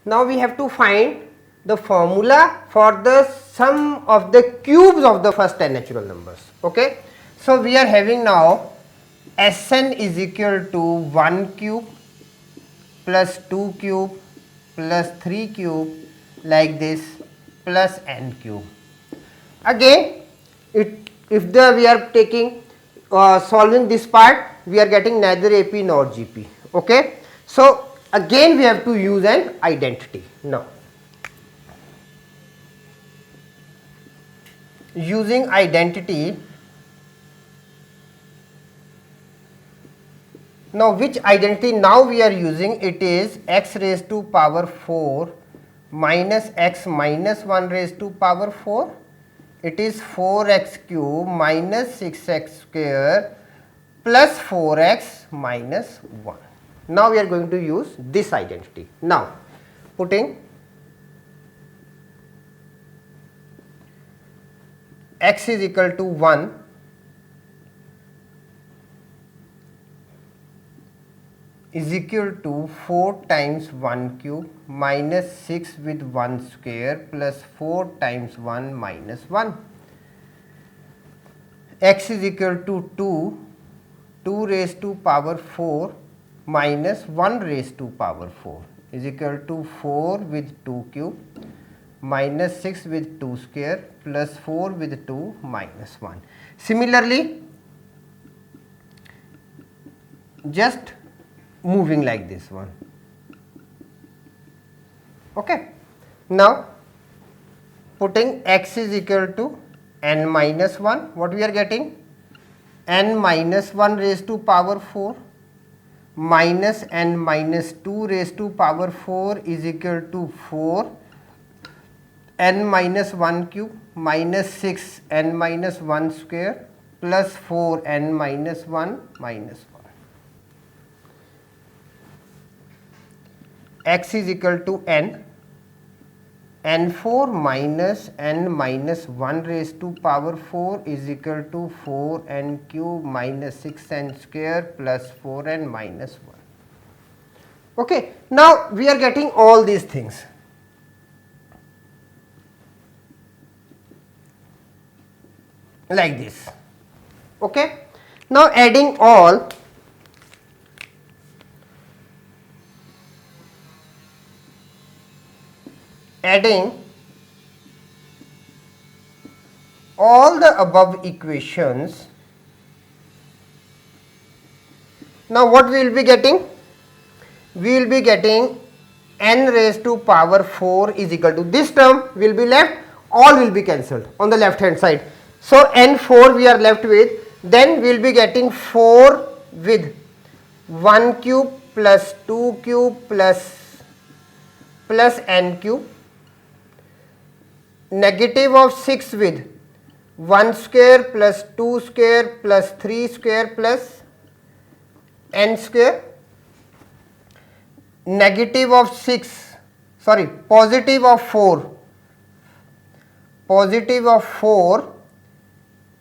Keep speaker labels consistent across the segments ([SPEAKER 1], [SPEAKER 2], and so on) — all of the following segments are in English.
[SPEAKER 1] Now we have to find the formula for the sum of the cubes of the first 10 natural numbers. Okay. So we are having now Sn is equal to 1 cube plus 2 cube plus 3 cube like this plus n cube. Again, if we are taking solving this part, we are getting neither AP nor GP. Okay. So again we have to use an identity. Now using identity, now which identity now we are using? It is x raised to power 4 minus x minus 1 raised to power 4. It is 4x cube minus 6x square plus 4x minus 1. Now we are going to use this identity. Now putting x is equal to 1 is equal to 4 times 1 cube minus 6 with 1 square plus 4 times 1 minus 1. X is equal to 2 raised to power 4 minus 1 raised to power 4 is equal to 4 with 2 cube minus 6 with 2 square plus 4 with 2 minus 1. Similarly, just moving like this one. Okay. Now putting x is equal to n minus 1, what we are getting? N minus 1 raised to power 4 minus n minus 2 raised to power 4 is equal to 4 n minus 1 cube minus 6 n minus 1 square plus 4 n minus 1 minus 1. X is equal to n4 minus n minus 1 raised to power 4 is equal to 4n cube minus 6n square plus 4n minus 1. Okay. Now we are getting all these things. Like this. Okay. Now adding all, the above equations. Now what we will be getting? We will be getting n raised to power 4 is equal to, this term will be left, all will be cancelled on the left hand side. So n4 we are left with, then we will be getting 4 with 1 cube plus 2 cube plus n cube, negative of 6 with 1 square plus 2 square plus 3 square plus n square, negative of 6, sorry, positive of 4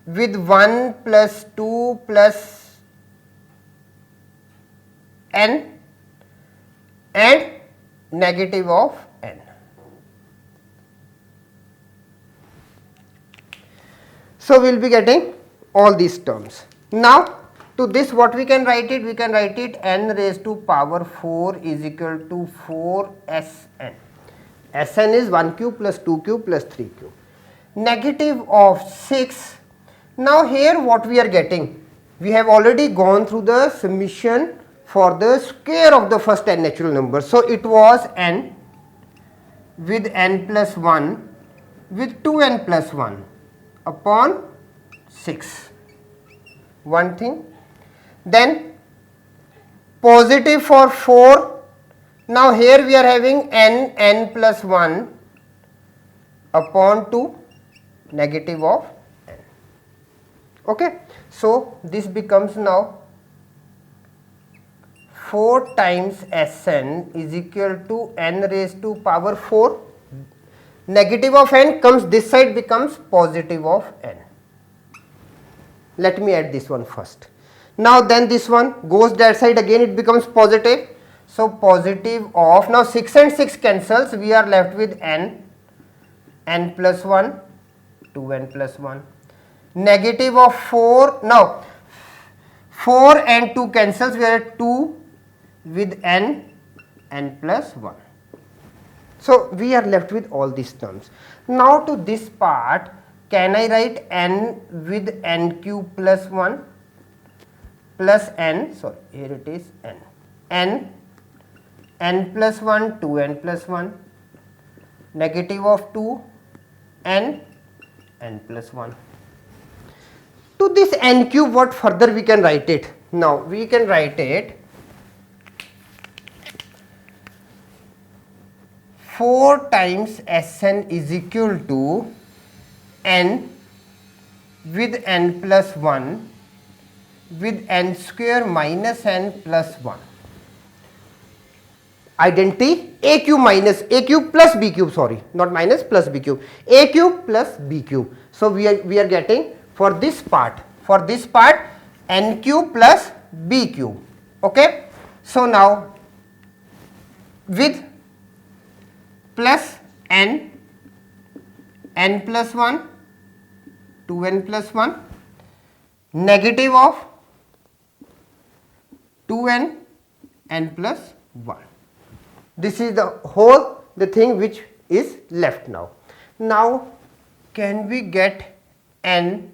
[SPEAKER 1] with 1 plus 2 plus n and negative of n. So we will be getting all these terms. Now to this what we can write it? We can write it n raised to power 4 is equal to 4 Sn. Sn is 1 cube plus 2 cube plus 3 cube. Negative of 6. Now here what we are getting? We have already gone through the summation for the square of the first n natural numbers. So it was n with n plus 1 with 2n plus 1 upon 6. One thing. Then positive for 4. Now here we are having n plus 1 upon 2 negative of n. Okay. So this becomes now 4 times Sn is equal to n raised to power 4. Negative of n comes this side, becomes positive of n. Let me add this one first. Now then this one goes that side, again it becomes positive. So positive of, now 6 and 6 cancels, we are left with n plus 1, 2n plus 1. Negative of 4, now 4 and 2 cancels, we are at 2 with n plus 1. So we are left with all these terms. Now to this part, can I write n with n cube plus 1 plus n, sorry, here it is n plus 1, 2n plus 1, negative of 2, n plus 1. To this n cube, what further we can write it? Now we can write it 4 times Sn is equal to n with n plus 1 with n square minus n plus 1. Identity a cube minus a cube plus b cube, sorry, not minus, plus b cube, a cube plus b cube. So we are getting for this part n cube plus b cube. Okay. So now with plus n plus 1, 2n plus 1, negative of 2n plus 1. This is the thing which is left now. Now can we get n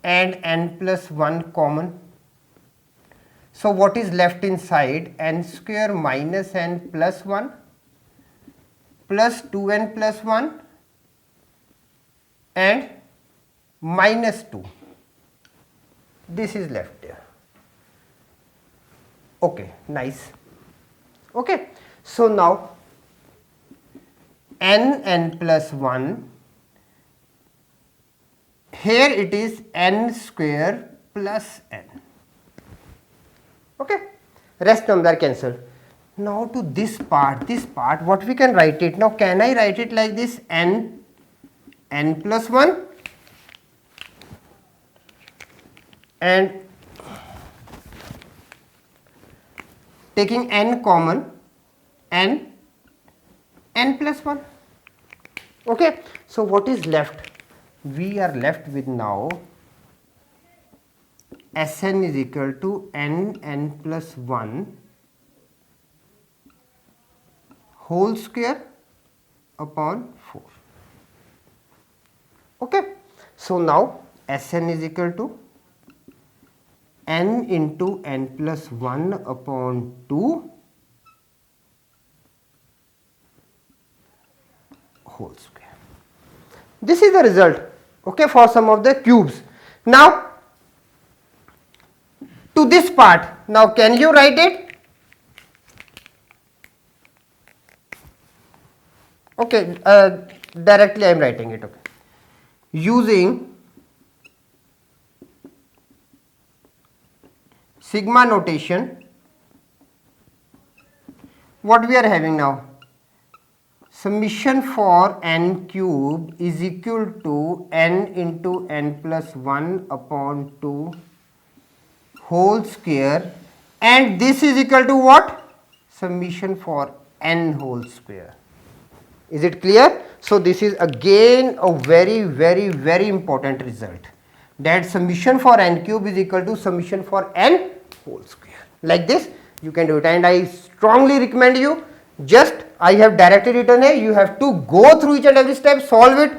[SPEAKER 1] and n plus 1 common? So what is left inside? N square minus n plus 1 plus 2n plus 1 and minus 2. This is left there. Okay, nice. Okay, so now n plus 1, here it is n square plus n. Okay, rest terms are cancelled. Now to this part, what we can write it? Now can I write it like this? n plus 1 and taking n common, n plus 1. Okay, so what is left? We are left with now Sn is equal to n plus 1 whole square upon 4. Okay, so now Sn is equal to n into n plus 1 upon 2 whole square. This is the result, okay, for some of the cubes. Now to this part, now can you write it? Okay, directly I am writing it. Okay, using sigma notation, what we are having now? Summation for n cube is equal to n into n plus 1 upon 2 whole square, and this is equal to what? Summation for n whole square. Is it clear? So this is again a very important result, that summation for n cube is equal to summation for n whole square. Like this you can do it, and I strongly recommend you, just I have directly written here, you have to go through each and every step, solve it,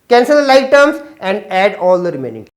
[SPEAKER 1] cancel the like terms and add all the remaining.